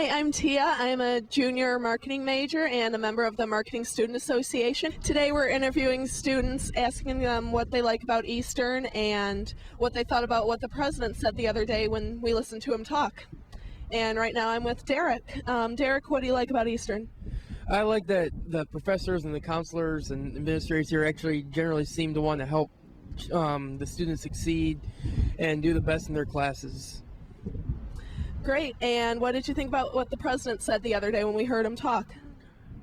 Hi, I'm Tia. I'm a junior marketing major and a member of the Marketing Student Association. Today we're interviewing students, asking them what they like about Eastern and what they thought about what the president said the other day when we listened to him talk. And right now I'm with Derek. Derek, what do you like about Eastern? I like that the professors and the counselors and administrators here actually generally seem to want to help the students succeed and do the best in their classes. Great. And what did you think about what the president said the other day when we heard him talk?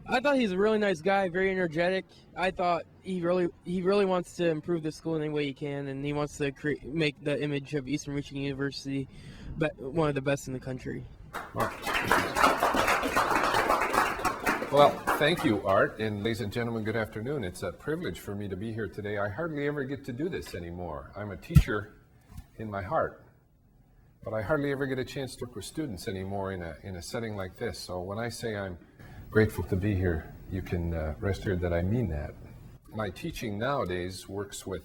I thought he's a really nice guy, very energetic. I thought he really wants to improve the school in any way he can, and he wants to make the image of Eastern Michigan University one of the best in the country. Well, thank you, Art, and ladies and gentlemen, good afternoon. It's a privilege for me to be here today. I hardly ever get to do this anymore. I'm a teacher in my heart, but I hardly ever get a chance to work with students anymore in a setting like this. So when I say I'm grateful to be here, you can rest assured that I mean that. My teaching nowadays works with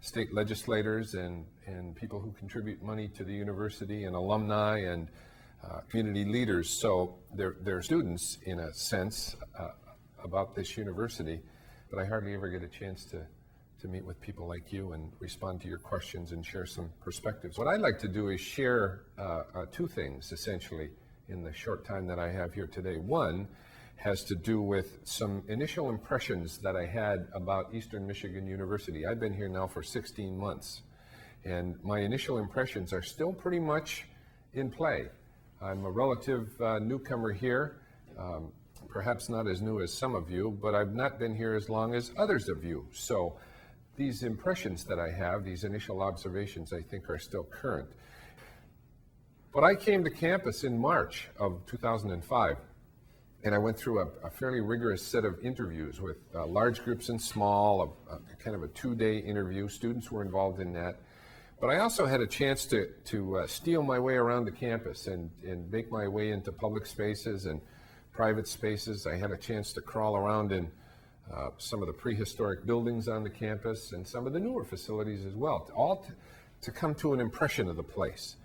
state legislators and people who contribute money to the university and alumni and community leaders. So they're students, in a sense, about this university, but I hardly ever get a chance to meet with people like you and respond to your questions and share some perspectives. What I'd like to do is share two things, essentially, in the short time that I have here today. One has to do with some initial impressions that I had about Eastern Michigan University. I've been here now for 16 months, and my initial impressions are still pretty much in play. I'm a relative newcomer here, perhaps not as new as some of you, but I've not been here as long as others of you. So these impressions that I have, these initial observations, I think are still current. But I came to campus in March of 2005, and I went through a fairly rigorous set of interviews with large groups and small, kind of a 2-day interview. Students were involved in that. But I also had a chance to steal my way around the campus and make my way into public spaces and private spaces. I had a chance to crawl around in some of the prehistoric buildings on the campus and some of the newer facilities as well, all to come to an impression of the place.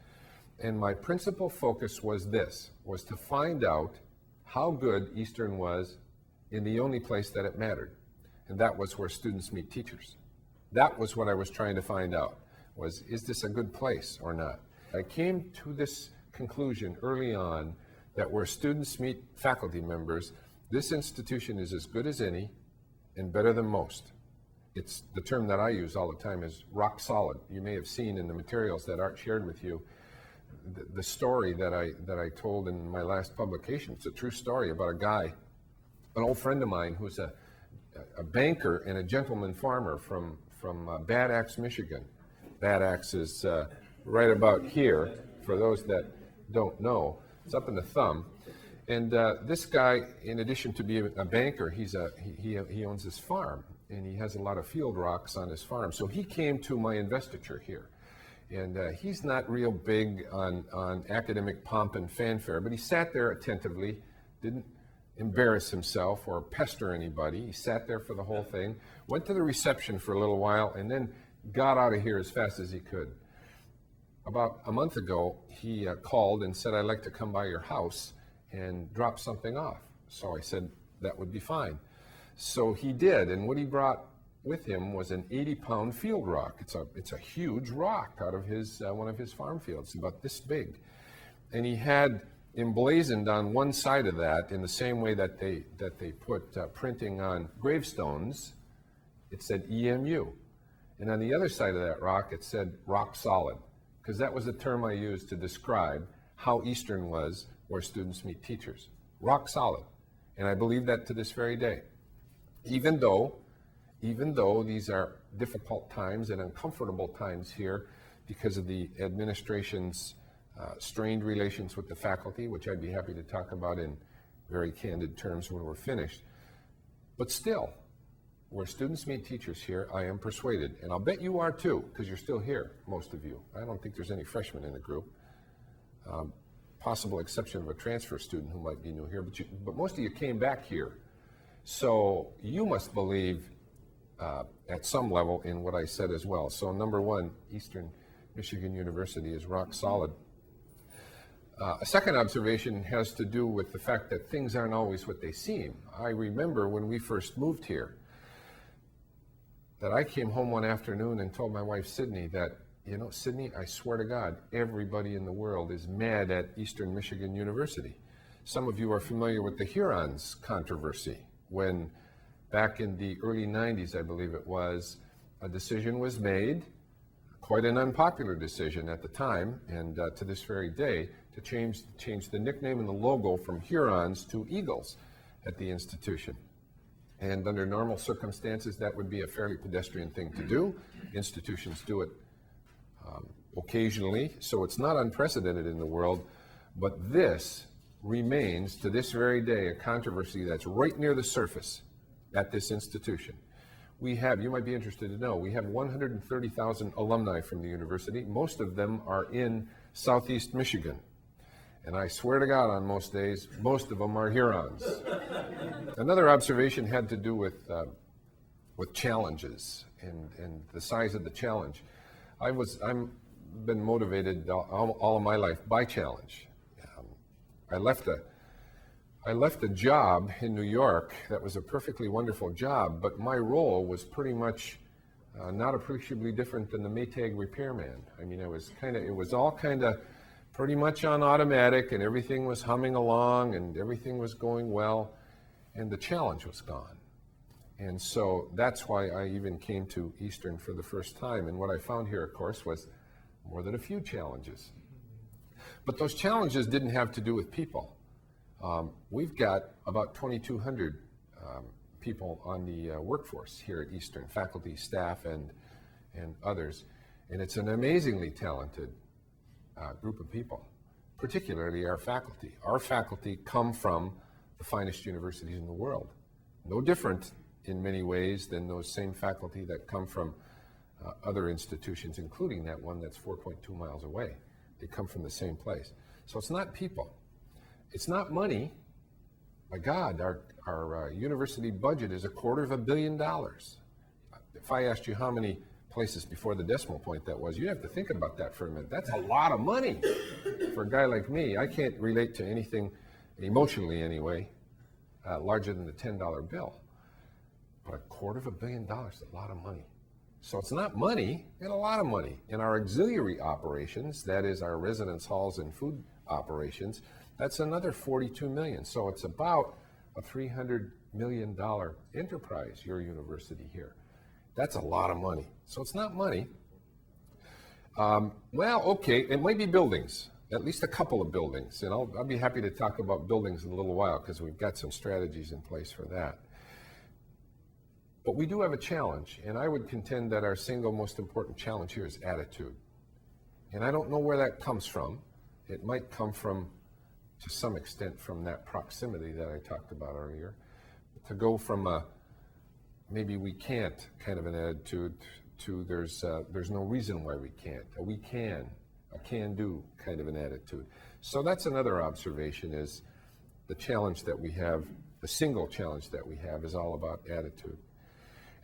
And my principal focus was to find out how good Eastern was in the only place that it mattered, and that was where students meet teachers. That was what I was trying to find out. Is this a good place or not? I came to this conclusion early on that where students meet faculty members, this institution is as good as any and better than most. It's the term that I use all the time is rock solid. You may have seen in the materials that Art shared with you the story that I told in my last publication. It's a true story about a guy, an old friend of mine who's a banker and a gentleman farmer from Bad Axe, Michigan. Bad Axe is right about here, for those that don't know. It's up in the thumb. And this guy, in addition to being a banker, he owns this farm, and he has a lot of field rocks on his farm. So he came to my investiture here. And he's not real big on academic pomp and fanfare, but he sat there attentively, didn't embarrass himself or pester anybody. He sat there for the whole thing, went to the reception for a little while, and then got out of here as fast as he could. About a month ago, he called and said, "I'd like to come by your house and drop something off." So I said, that would be fine. So he did, and what he brought with him was an 80-pound field rock. It's a huge rock out of one of his farm fields, about this big. And he had emblazoned on one side of that, in the same way that they put printing on gravestones, it said EMU. And on the other side of that rock, it said rock solid, because that was the term I used to describe how Eastern was where students meet teachers. Rock solid. And I believe that to this very day. Even though these are difficult times and uncomfortable times here because of the administration's strained relations with the faculty, which I'd be happy to talk about in very candid terms when we're finished. But still, where students meet teachers here, I am persuaded, and I'll bet you are too, because you're still here, most of you. I don't think there's any freshmen in the group. Possible exception of a transfer student who might be new here, but most of you came back here. So you must believe at some level in what I said as well. So number one, Eastern Michigan University is rock solid. A second observation has to do with the fact that things aren't always what they seem. I remember when we first moved here that I came home one afternoon and told my wife Sydney that, you know, Sydney, I swear to God, everybody in the world is mad at Eastern Michigan University. Some of you are familiar with the Hurons controversy when back in the early 90s, I believe it was, a decision was made, quite an unpopular decision at the time and to this very day, to change the nickname and the logo from Hurons to Eagles at the institution. And under normal circumstances, that would be a fairly pedestrian thing to do. Institutions do it occasionally, so it's not unprecedented in the world, but this remains to this very day a controversy that's right near the surface at this institution. We have, you might be interested to know, we have 130,000 alumni from the university. Most of them are in Southeast Michigan. And I swear to God, on most days, most of them are Hurons. Another observation had to do with challenges and the size of the challenge. I'm been motivated all of my life by challenge. I left a job in New York that was a perfectly wonderful job, but my role was pretty much not appreciably different than the Maytag repairman. I mean, it was all kind of pretty much on automatic, and everything was humming along, and everything was going well, and the challenge was gone. And so that's why I even came to Eastern for the first time. And what I found here, of course, was more than a few challenges. But those challenges didn't have to do with people. We've got about 2,200 people on the workforce here at Eastern, faculty, staff, and others. And it's an amazingly talented group of people, particularly our faculty. Our faculty come from the finest universities in the world. No different in many ways than those same faculty that come from other institutions, including that one that's 4.2 miles away. They come from the same place. So it's not people. It's not money. My God, our university budget is $250 million. If I asked you how many places before the decimal point that was, you have to think about that for a minute. That's a lot of money for a guy like me. I can't relate to anything, emotionally anyway, larger than the $10 bill. But $250 million is a lot of money. So it's not money, it's a lot of money. In our auxiliary operations, that is our residence halls and food operations, that's another $42 million. So it's about a $300 million enterprise, your university here. That's a lot of money. So it's not money. Well, okay, it might be buildings, at least a couple of buildings. And I'll be happy to talk about buildings in a little while because we've got some strategies in place for that. But we do have a challenge, and I would contend that our single most important challenge here is attitude. And I don't know where that comes from. It might come from, to some extent, from that proximity that I talked about earlier. To go from a maybe we can't kind of an attitude to there's no reason why we can't, a can do kind of an attitude. So that's another observation, is the challenge that we have, the single challenge that we have is all about attitude.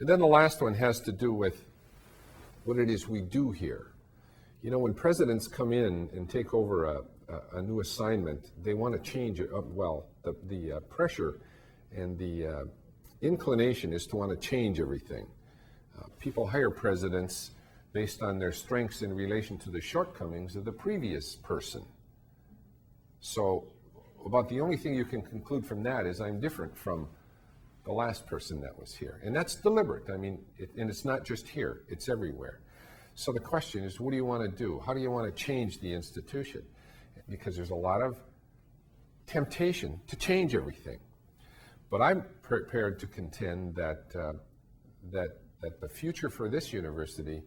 And then the last one has to do with what it is we do here. You know, when presidents come in and take over a new assignment, they want to change it. Well, the pressure and the inclination is to want to change everything. People hire presidents based on their strengths in relation to the shortcomings of the previous person. So about the only thing you can conclude from that is I'm different from the last person that was here. And that's deliberate. I mean, and it's not just here, it's everywhere. So the question is, what do you want to do? How do you want to change the institution? Because there's a lot of temptation to change everything. But I'm prepared to contend that that the future for this university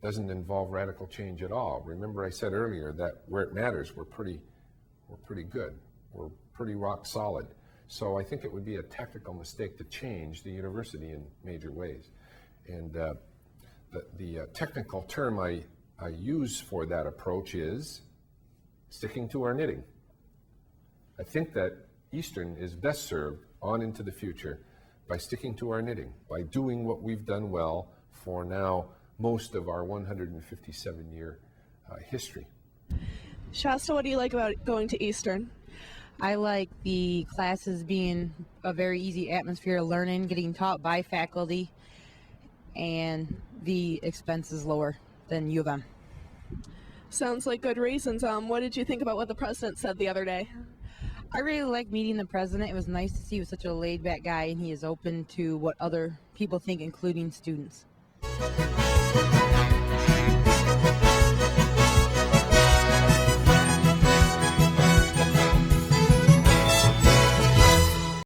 doesn't involve radical change at all. Remember I said earlier that where it matters, we're pretty good. We're pretty rock solid. So I think it would be a tactical mistake to change the university in major ways. And the technical term I use for that approach is sticking to our knitting. I think that Eastern is best served on into the future by sticking to our knitting, by doing what we've done well for now most of our 157-year history. Shasta, what do you like about going to Eastern? I like the classes being a very easy atmosphere of learning, getting taught by faculty, and the expenses lower than U of M. Sounds like good reasons. What did you think about what the president said the other day? I really like meeting the president. It was nice to see he was such a laid-back guy, and he is open to what other people think, including students.